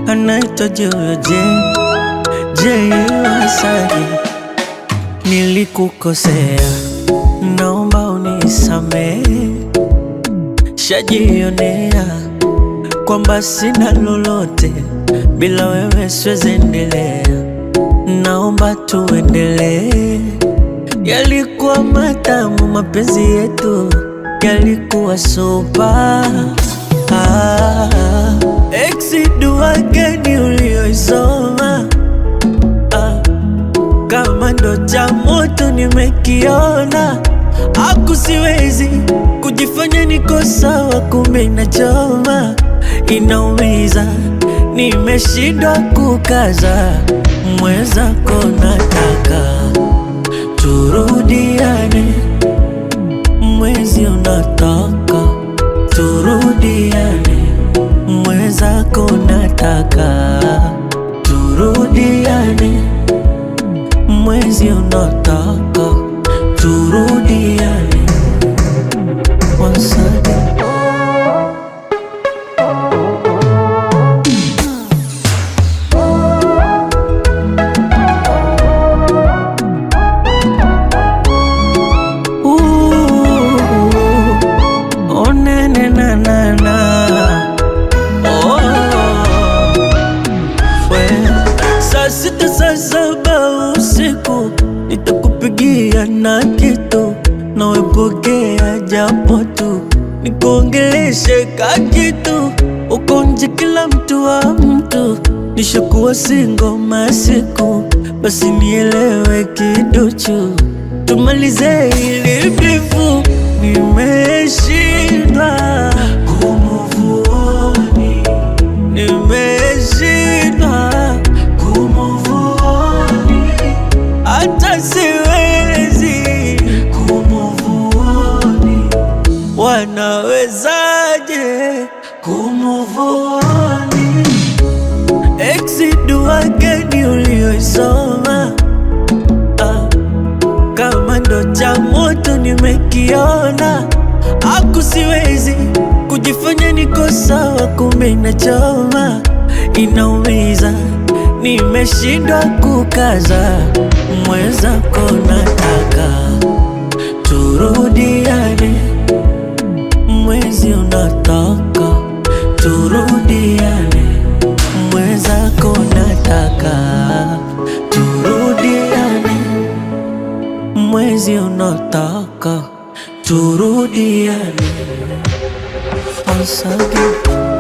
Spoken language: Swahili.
Anaitwa J Wasaji. Nilikukosea, naomba unisamehe. Shajionea kwamba sina lolote, bila wewe siwezi endelea. Naomba tuendelee. Yalikuwa matamu mapenzi yetu, yalikuwa super. Dua gani ulioisoma? Kama ndo cha moto nimekiona. Siwezi kujifanya niko sawa, kumbe inachoma, inaumiza. Nimeshindwa kukaza, mwenzako nataka turudiane. Mwezi unataka turudiane, mwenzako nataka turudiane. Mwezi unataka turudiane. Once again. Oh, na na na na na. Oh, saa sita saa saba usiku nitakupigia na kitu, nawe pokea japo tu, nikuongeleshe ka kitu. Uko nje kila mtu wa mtu, nishakuwa single masiku, basi nielewe kiduchu, tumalize hili bifu. Nimeshindwa kumove on, nimeshindwa kumove on, hata siwezi kumove on. Wanawezaje kumove on? Dua gani ulioisoma? Kama ndo cha moto nimekiona. Siwezi kujifanya niko sawa, kumbe inachoma, inaumiza. Nimeshindwa kukaza, mwenzako nataka turudiane. Mwezi unataka turudiane, mwenzako nataka turudiane. Mwezi unataka turudiane. Once again.